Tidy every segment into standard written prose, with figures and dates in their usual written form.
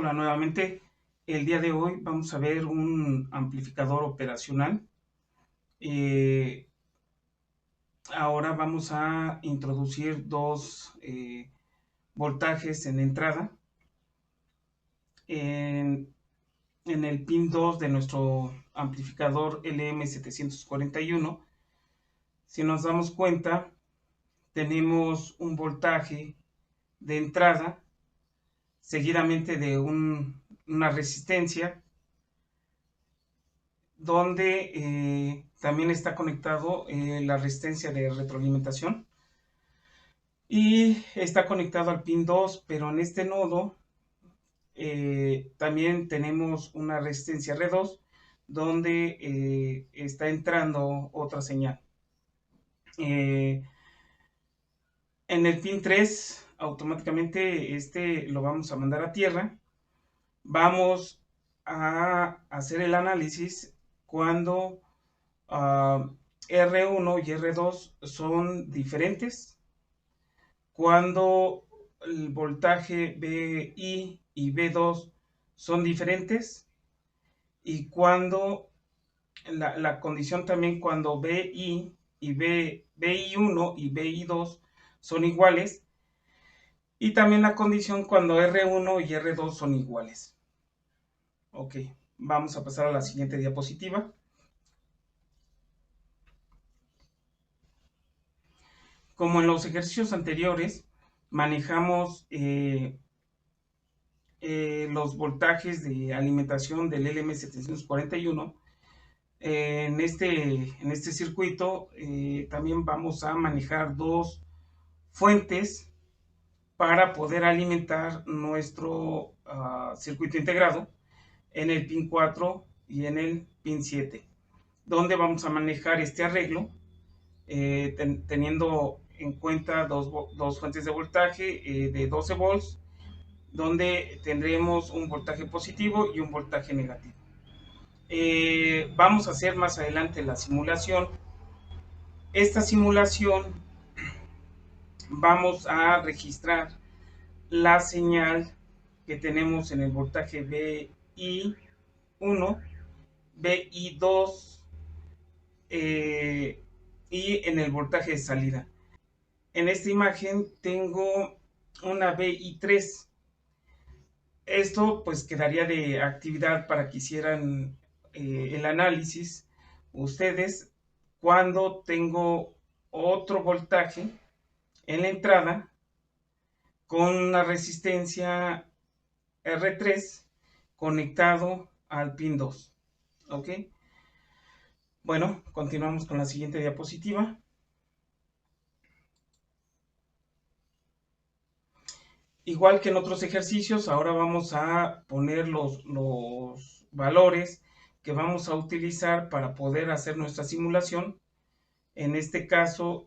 Hola nuevamente. El día de hoy vamos a ver un amplificador operacional. Eh, Ahora vamos a introducir dos voltajes en entrada en, en el pin 2 de nuestro amplificador LM741. Si nos damos cuenta, tenemos un voltaje de entrada seguidamente de una resistencia donde también está conectado la resistencia de retroalimentación y está conectado al pin 2, pero en este nodo también tenemos una resistencia R2 donde está entrando otra señal. En el pin 3 automáticamente este lo vamos a mandar a tierra. Vamos a hacer el análisis cuando R1 y R2 son diferentes, cuando el voltaje BI y B2 son diferentes, y cuando la condición también cuando BI y BI1 y BI2 son iguales, y también la condición cuando R1 y R2 son iguales. Ok, vamos a pasar a la siguiente diapositiva. Como en los ejercicios anteriores, manejamos los voltajes de alimentación del LM741. En este circuito también vamos a manejar dos fuentes para poder alimentar nuestro circuito integrado en el pin 4 y en el pin 7, donde vamos a manejar este arreglo teniendo en cuenta dos fuentes de voltaje de 12 volts, donde tendremos un voltaje positivo y un voltaje negativo. Vamos a hacer más adelante la simulación. Esta simulación vamos a registrar la señal que tenemos en el voltaje BI1, BI2 y en el voltaje de salida. En esta imagen tengo una BI3. Esto pues quedaría de actividad para que hicieran el análisis ustedes cuando tengo otro voltaje en la entrada con una resistencia R3 conectado al pin 2. ¿Ok? Bueno, continuamos con la siguiente diapositiva. Igual que en otros ejercicios, ahora vamos a poner los valores que vamos a utilizar para poder hacer nuestra simulación. En este caso,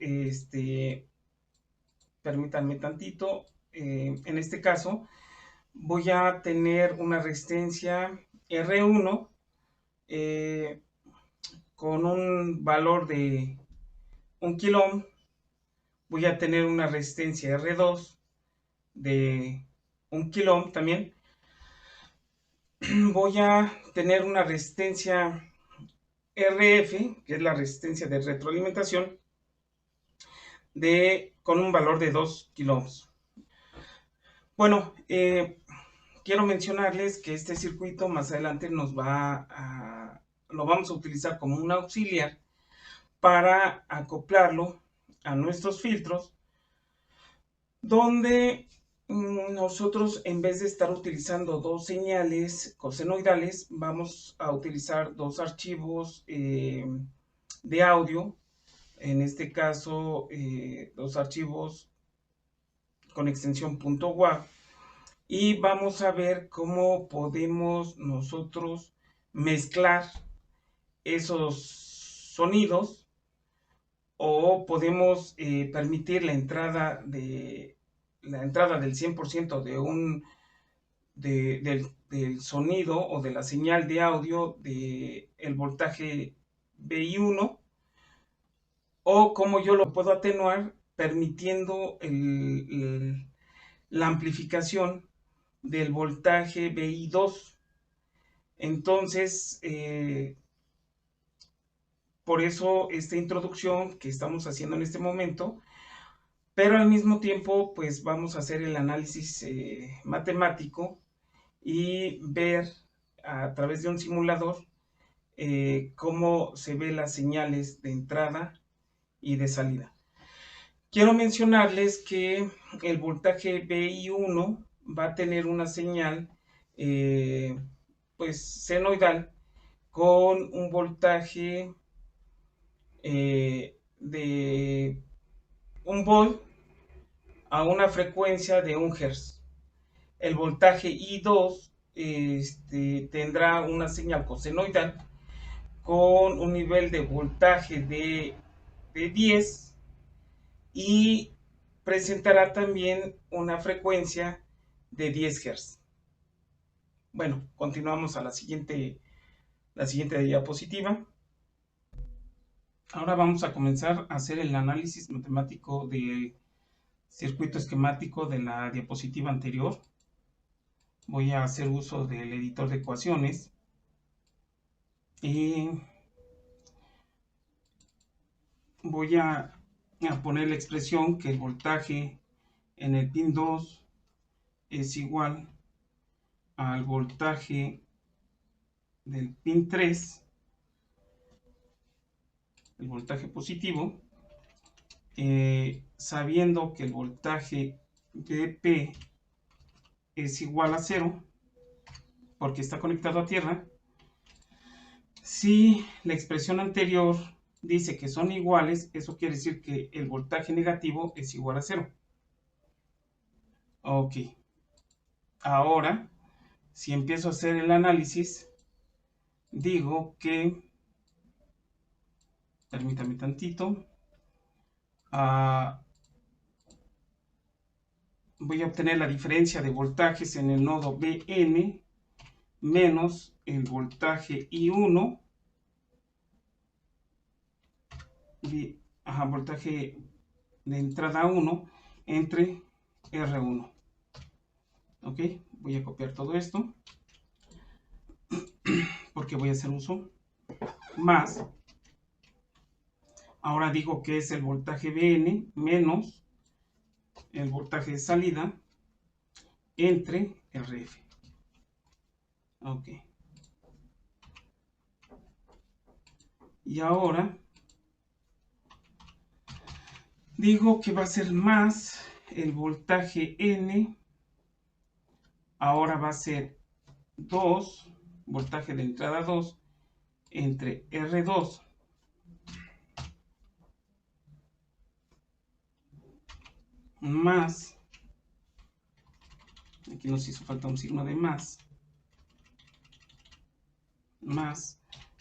permítanme tantito, en este caso voy a tener una resistencia R1 con un valor de 1 kilo ohm. Voy a tener una resistencia R2 de 1 kilo ohm también. Voy a tener una resistencia RF, que es la resistencia de retroalimentación, con un valor de 2 kilo ohms. Bueno, quiero mencionarles que este circuito más adelante lo vamos a utilizar como un auxiliar para acoplarlo a nuestros filtros, donde nosotros, en vez de estar utilizando dos señales cosenoidales, vamos a utilizar dos archivos de audio. En este caso, dos archivos con extensión .wav, y vamos a ver cómo podemos nosotros mezclar esos sonidos, o podemos permitir la entrada del 100% del sonido o de la señal de audio del voltaje BI1, o cómo yo lo puedo atenuar permitiendo la amplificación del voltaje VI2. Entonces, por eso esta introducción que estamos haciendo en este momento, pero al mismo tiempo pues vamos a hacer el análisis matemático y ver a través de un simulador cómo se ven las señales de entrada y de salida. Quiero mencionarles que el voltaje VI1 va a tener una señal pues senoidal con un voltaje de 1 volt a una frecuencia de 1 Hz. El voltaje I2 tendrá una señal cosenoidal con un nivel de voltaje de 10 y presentará también una frecuencia de 10 Hz. Bueno, continuamos a la siguiente diapositiva. Ahora vamos a comenzar a hacer el análisis matemático del circuito esquemático de la diapositiva anterior. Voy a hacer uso del editor de ecuaciones y voy a poner la expresión que el voltaje en el pin 2 es igual al voltaje del pin 3, el voltaje positivo, sabiendo que el voltaje Vp es igual a 0 porque está conectado a tierra. Si la expresión anterior dice que son iguales, eso quiere decir que el voltaje negativo es igual a 0. Ok. Ahora, si empiezo a hacer el análisis, digo que, permítame tantito, voy a obtener la diferencia de voltajes en el nodo Bn menos el voltaje I1, voltaje de entrada 1 entre R1. Ok, voy a copiar todo esto porque voy a hacer uso más. Ahora digo que es el voltaje Bn menos el voltaje de salida entre Rf. Ok. Y ahora digo que va a ser más el voltaje N. Ahora va a ser 2, voltaje de entrada 2, entre R2 más, aquí nos hizo falta un signo de más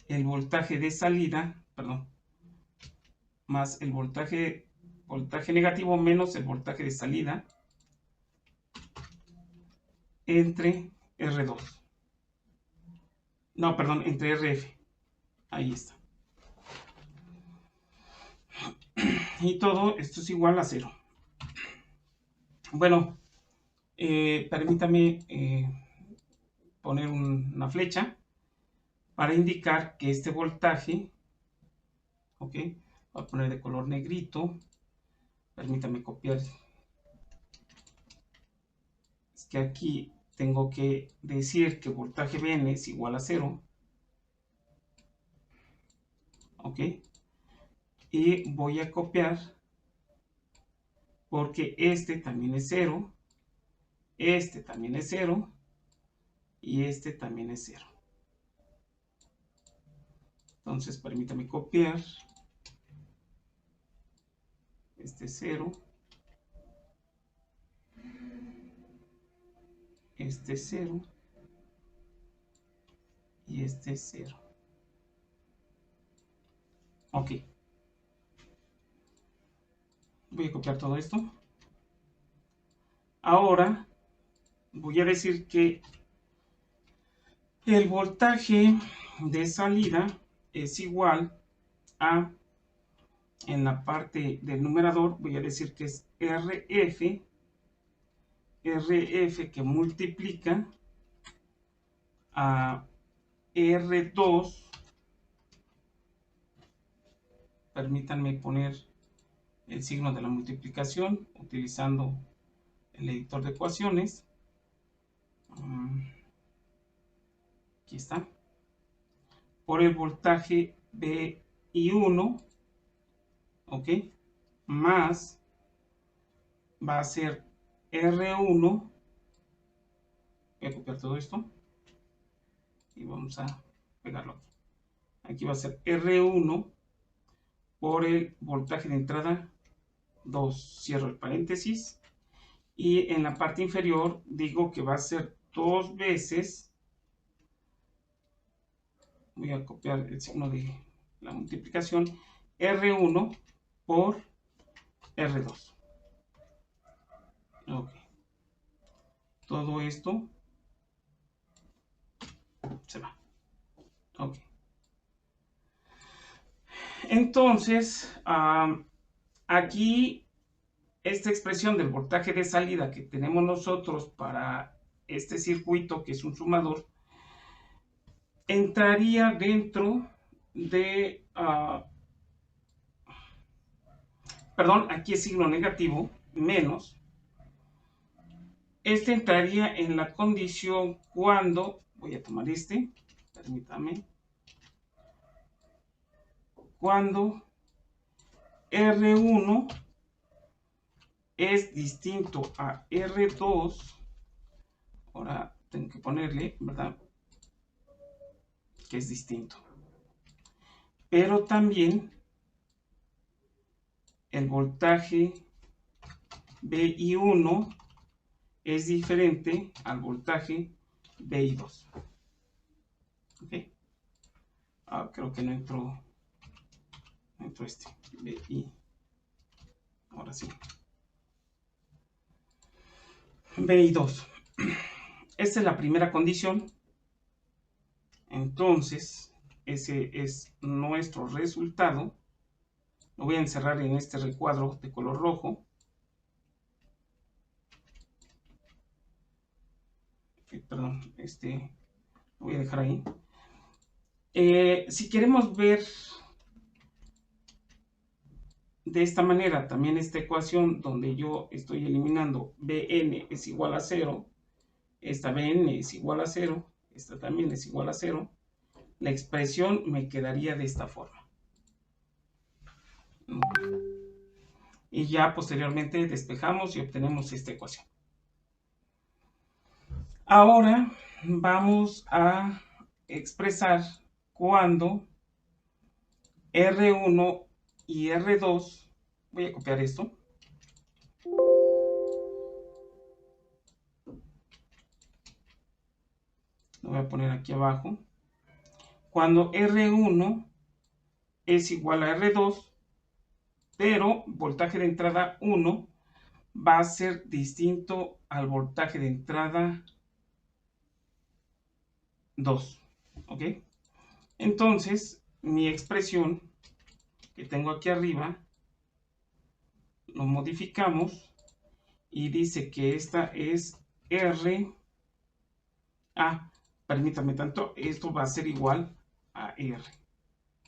el voltaje de salida, perdón, más el voltaje negativo menos el voltaje de salida entre R2. No, perdón, entre Rf. Ahí está. Y todo esto es igual a 0. Bueno, permítame poner una flecha para indicar que este voltaje, ok, voy a poner de color negrito, permítame copiar, es que aquí tengo que decir que voltaje Vn es igual a 0, ok, y voy a copiar porque este también es 0, este también es 0 y este también es 0. Entonces permítame copiar, este es 0, este es 0 y este es 0. Ok. Voy a copiar todo esto. Ahora voy a decir que el voltaje de salida es igual a, en la parte del numerador, voy a decir que es Rf RF que multiplica a R2. Permítanme poner el signo de la multiplicación utilizando el editor de ecuaciones. Aquí está. Por el voltaje BI1, ¿ok? Más va a ser R1. Voy a copiar todo esto y vamos a pegarlo aquí. Aquí va a ser R1 por el voltaje de entrada 2. Cierro el paréntesis. Y en la parte inferior digo que va a ser 2 veces. Voy a copiar el signo de la multiplicación. R1 por R2. Ok. Todo esto se va. Ok. Entonces, aquí esta expresión del voltaje de salida que tenemos nosotros para este circuito, que es un sumador, entraría dentro de... perdón, aquí es signo negativo, menos. Este entraría en la condición cuando... Voy a tomar este, permítame. Cuando R1 es distinto a R2, ahora tengo que ponerle, ¿verdad? Que es distinto. Pero también el voltaje BI1 es diferente al voltaje BI2. ¿Ok? Creo que no entró este BI. Ahora sí. BI2. Esta es la primera condición. Entonces, ese es nuestro resultado. Lo voy a encerrar en este recuadro de color rojo. Perdón, lo voy a dejar ahí. Si queremos ver de esta manera también esta ecuación donde yo estoy eliminando Bn es igual a 0, esta Bn es igual a 0, esta también es igual a 0, la expresión me quedaría de esta forma. Y ya posteriormente despejamos y obtenemos esta ecuación. Ahora vamos a expresar cuando R1 y R2, voy a copiar esto, lo voy a poner aquí abajo, cuando R1 es igual a R2, pero voltaje de entrada 1 va a ser distinto al voltaje de entrada 2, ¿ok? Entonces, mi expresión que tengo aquí arriba, lo modificamos y dice que esta es R. Permítame tanto, esto va a ser igual a R.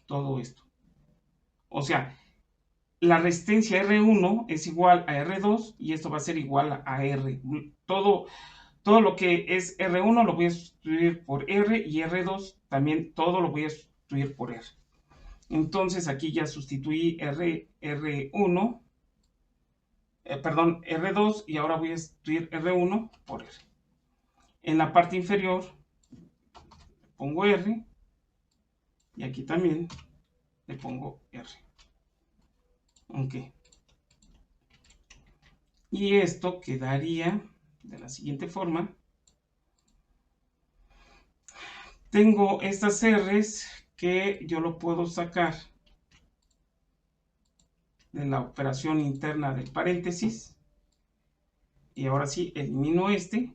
Todo esto. O sea, la resistencia R1 es igual a R2 y esto va a ser igual a R. Todo lo que es R1 lo voy a sustituir por R y R2 también todo lo voy a sustituir por R. Entonces aquí ya sustituí R1, perdón, R2 y ahora voy a sustituir R1 por R. En la parte inferior pongo R y aquí también le pongo R. Ok. Y esto quedaría de la siguiente forma. Tengo estas R's que yo lo puedo sacar de la operación interna del paréntesis. Y ahora sí, elimino este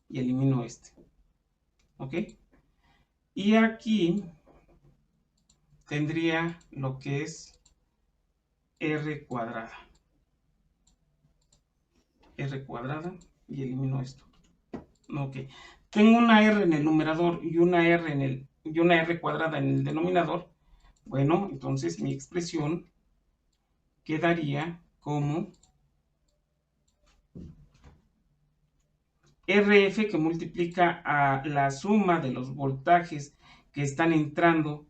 y elimino este. ¿Ok? Y aquí tendría lo que es R cuadrada. R cuadrada y elimino esto. Ok. Tengo una R en el numerador y una R cuadrada en el denominador. Bueno, entonces mi expresión quedaría como RF, que multiplica a la suma de los voltajes que están entrando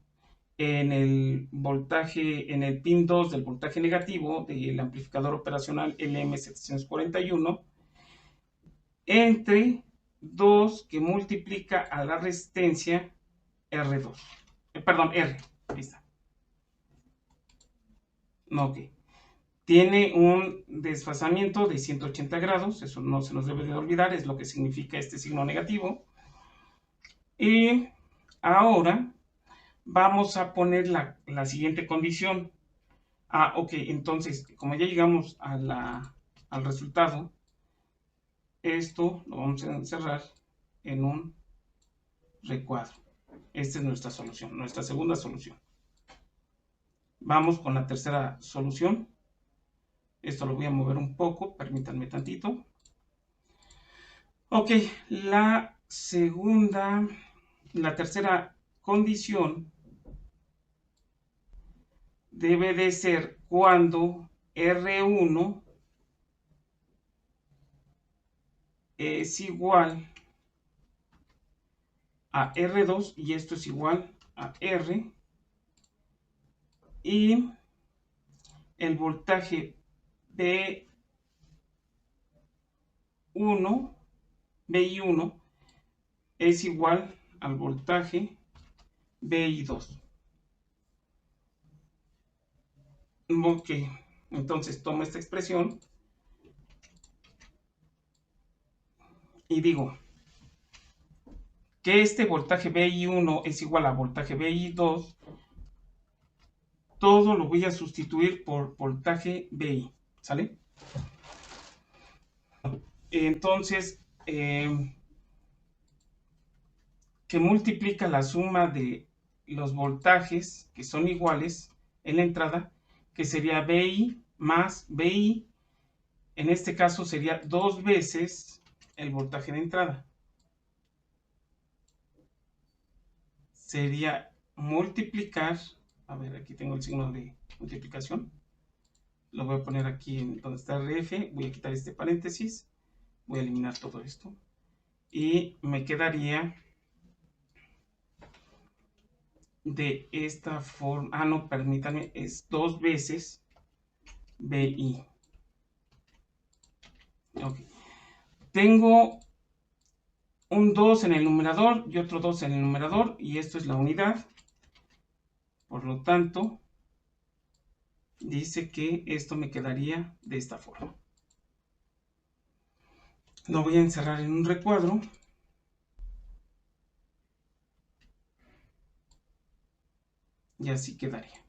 en el voltaje, en el pin 2 del voltaje negativo del amplificador operacional LM741, entre 2 que multiplica a la resistencia R2. Perdón, R. Ahí está. Ok. Tiene un desfasamiento de 180 grados, eso no se nos debe de olvidar, es lo que significa este signo negativo. Y ahora vamos a poner la siguiente condición. Ok, entonces, como ya llegamos al resultado, esto lo vamos a encerrar en un recuadro. Esta es nuestra solución, nuestra segunda solución. Vamos con la tercera solución. Esto lo voy a mover un poco, permítanme tantito. Ok, la tercera condición debe de ser cuando R1 es igual a R2 y esto es igual a R, y el voltaje BI1 es igual al voltaje BI2. Ok, entonces tomo esta expresión y digo que este voltaje BI1 es igual a voltaje BI2. Todo lo voy a sustituir por voltaje BI, ¿sale? Entonces, que multiplica la suma de los voltajes que son iguales en la entrada, que sería BI más BI. En este caso sería 2 veces el voltaje de entrada. Sería multiplicar, a ver, aquí tengo el signo de multiplicación. Lo voy a poner aquí en donde está RF, voy a quitar este paréntesis, voy a eliminar todo esto. Y me quedaría de esta forma, no, permítanme, es 2 veces BI. Ok. Tengo un 2 en el numerador y otro 2 en el numerador, y esto es la unidad. Por lo tanto, dice que esto me quedaría de esta forma. Lo voy a encerrar en un recuadro. Y así quedaría.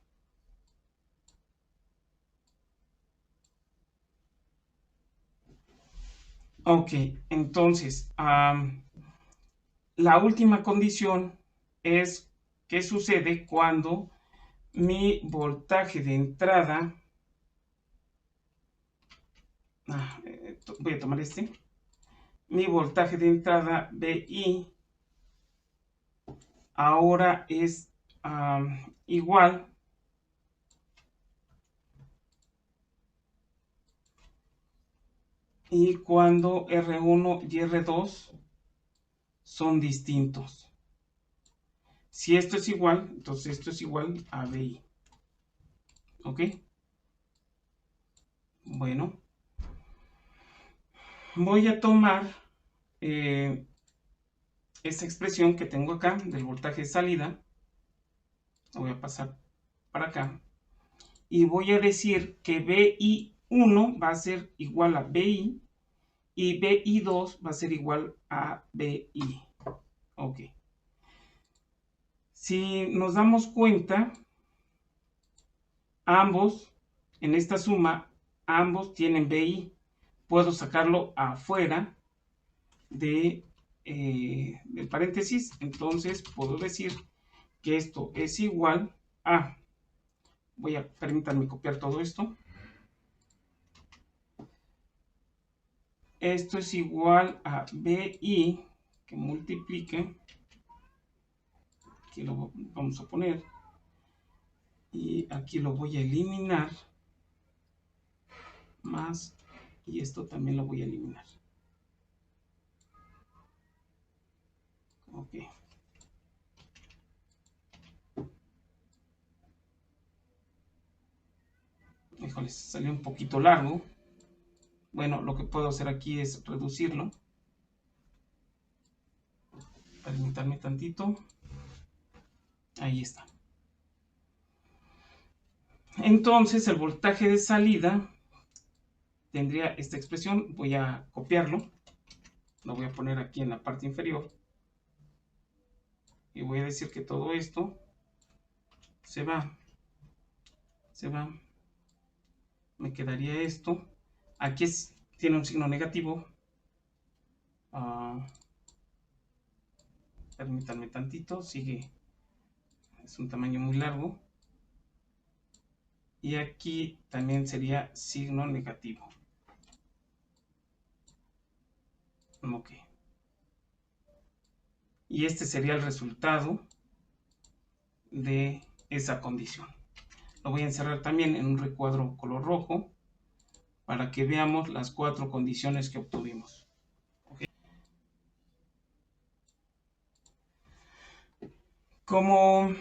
Ok, entonces, la última condición es qué sucede cuando mi voltaje de entrada, voy a tomar mi voltaje de entrada BI ahora es igual y cuando R1 y R2 son distintos. Si esto es igual, entonces esto es igual a BI. ¿Ok? Bueno, voy a tomar esta expresión que tengo acá del voltaje de salida. Lo voy a pasar para acá. Y voy a decir que BI1 va a ser igual a BI y BI2 va a ser igual a BI. Ok. Si nos damos cuenta, ambos, en esta suma, ambos tienen BI. Puedo sacarlo afuera del paréntesis. Entonces puedo decir que esto es igual a, permítanme copiar todo esto. esto es igual a BI que multiplique, aquí lo vamos a poner, y aquí lo voy a eliminar, más, y esto también lo voy a eliminar. Ok. Híjole, salió un poquito largo. Bueno, lo que puedo hacer aquí es reducirlo. Permítanme tantito. Ahí está. Entonces el voltaje de salida tendría esta expresión. Voy a copiarlo. Lo voy a poner aquí en la parte inferior. Y voy a decir que todo esto se va. Se va. Me quedaría esto. Aquí tiene un signo negativo. Permítanme tantito. Sigue. Es un tamaño muy largo. Y aquí también sería signo negativo. Ok. Y este sería el resultado de esa condición. Lo voy a encerrar también en un recuadro color rojo para que veamos las 4 condiciones que obtuvimos. Okay. Como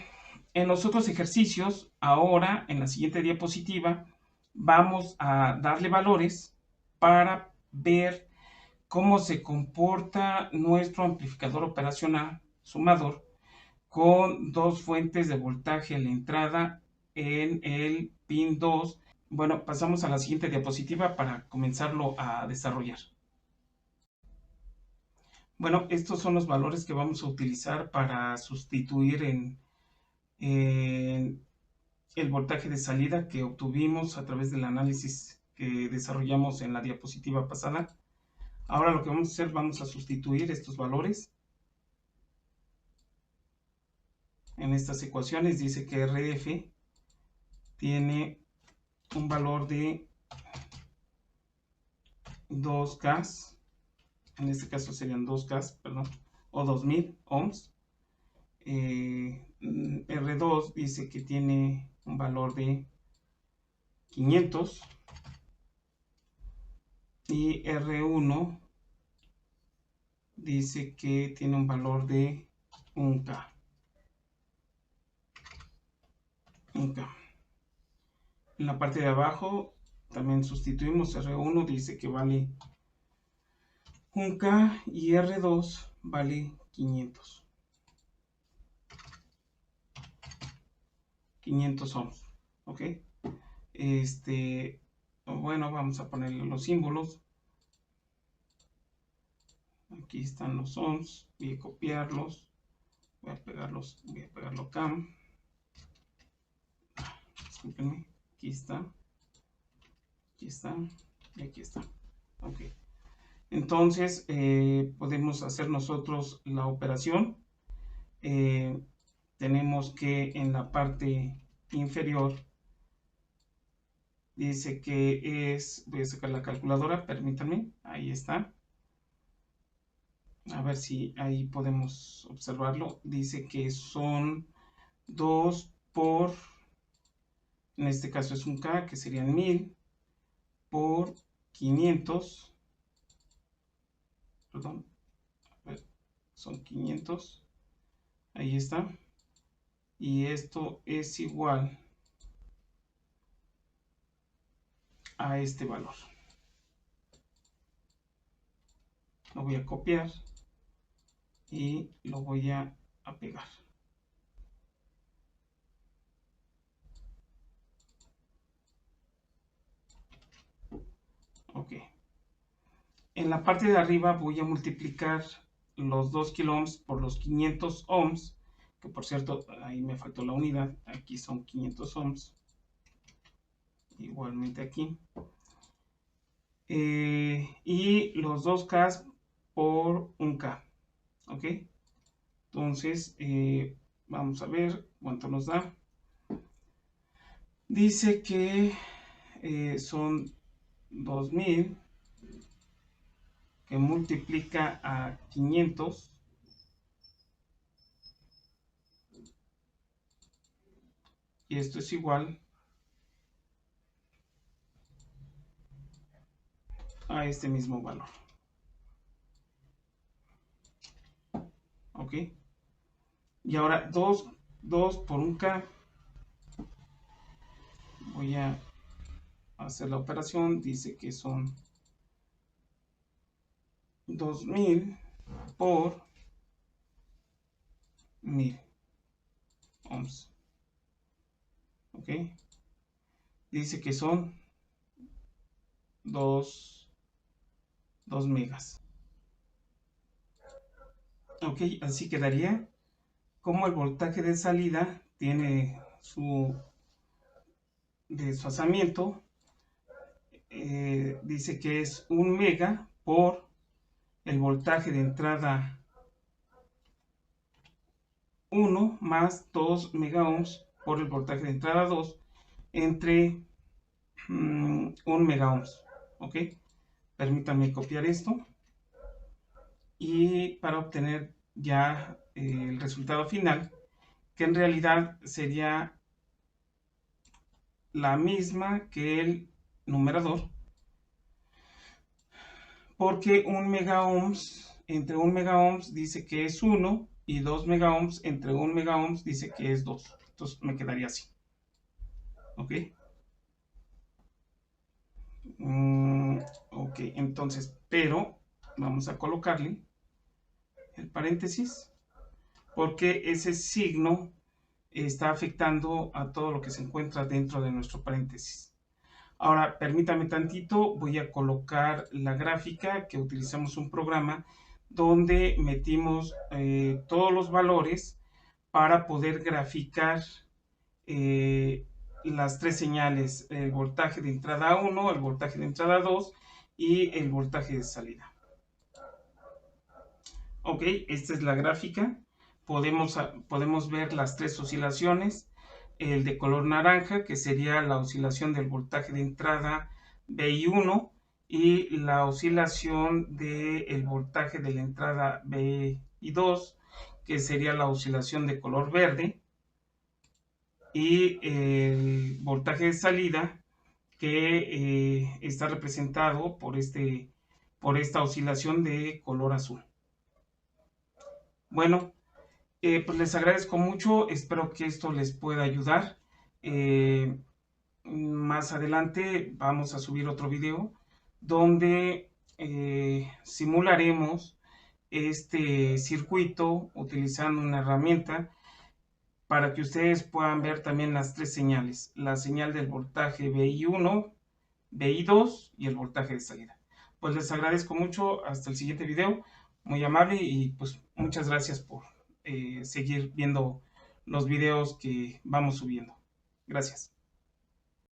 en los otros ejercicios, ahora en la siguiente diapositiva vamos a darle valores para ver cómo se comporta nuestro amplificador operacional sumador con 2 fuentes de voltaje en la entrada en el pin 2. Bueno, pasamos a la siguiente diapositiva para comenzarlo a desarrollar. Bueno, estos son los valores que vamos a utilizar para sustituir en el voltaje de salida que obtuvimos a través del análisis que desarrollamos en la diapositiva pasada. Ahora lo que vamos a hacer, vamos a sustituir estos valores en estas ecuaciones. Dice que RF tiene un valor de 2K, en este caso serían 2K, perdón, o 2000 ohms. R2 dice que tiene un valor de 500 y R1 dice que tiene un valor de 1K. 1K. En la parte de abajo también sustituimos. R1 dice que vale 1K y R2 vale 500. 500 ohms. Ok. Bueno, vamos a ponerle los símbolos. Aquí están los ohms. Voy a copiarlos. Voy a pegarlo acá. Discúlpenme. Aquí está. Aquí está. Y aquí está. Ok. Entonces, podemos hacer nosotros la operación. Tenemos que en la parte inferior dice que es, voy a sacar la calculadora, permítanme, ahí está. A ver si ahí podemos observarlo. Dice que son 2 por, en este caso es un K, que serían 1000 por 500. Perdón, a ver, son 500. Ahí está. Y esto es igual a este valor. Lo voy a copiar y lo voy a pegar. Ok. En la parte de arriba voy a multiplicar los 2 kilo ohms por los 500 ohms, que por cierto, ahí me faltó la unidad, aquí son 500 ohms, igualmente aquí, y los 2K por 1K, ok. Entonces, vamos a ver cuánto nos da. Dice que son 2000 que multiplica a 500 y esto es igual a este mismo valor. ¿Ok? Y ahora 2 por un K. Voy a hacer la operación. Dice que son 2000 por 1000 ohms. ¿Ok? Dice que son 2 megas. Ok, así quedaría. Como el voltaje de salida tiene su desfasamiento, dice que es 1 mega por el voltaje de entrada 1 más 2 mega ohms por el voltaje de entrada 2 entre 1 mega ohms. Ok, permítanme copiar esto y para obtener ya el resultado final, que en realidad sería la misma que el numerador, porque 1 mega ohms entre 1 mega ohms dice que es 1 y 2 mega ohms entre 1 mega ohms dice que es 2. Entonces me quedaría así. ¿Ok? Ok, entonces, pero vamos a colocarle el paréntesis porque ese signo está afectando a todo lo que se encuentra dentro de nuestro paréntesis. Ahora, permítame tantito, voy a colocar la gráfica que utilizamos un programa donde metimos todos los valores para poder graficar las tres señales, el voltaje de entrada 1, el voltaje de entrada 2 y el voltaje de salida. Ok, esta es la gráfica. Podemos ver las tres oscilaciones. El de color naranja, que sería la oscilación del voltaje de entrada BI1 y la oscilación del voltaje de la entrada BI2, que sería la oscilación de color verde, y el voltaje de salida, que está representado por esta oscilación de color azul. Bueno, pues les agradezco mucho, espero que esto les pueda ayudar. Más adelante vamos a subir otro video donde simularemos este circuito utilizando una herramienta para que ustedes puedan ver también las tres señales, la señal del voltaje BI1, BI2 y el voltaje de salida. Pues les agradezco mucho, hasta el siguiente video, muy amable y pues muchas gracias por seguir viendo los videos que vamos subiendo. Gracias.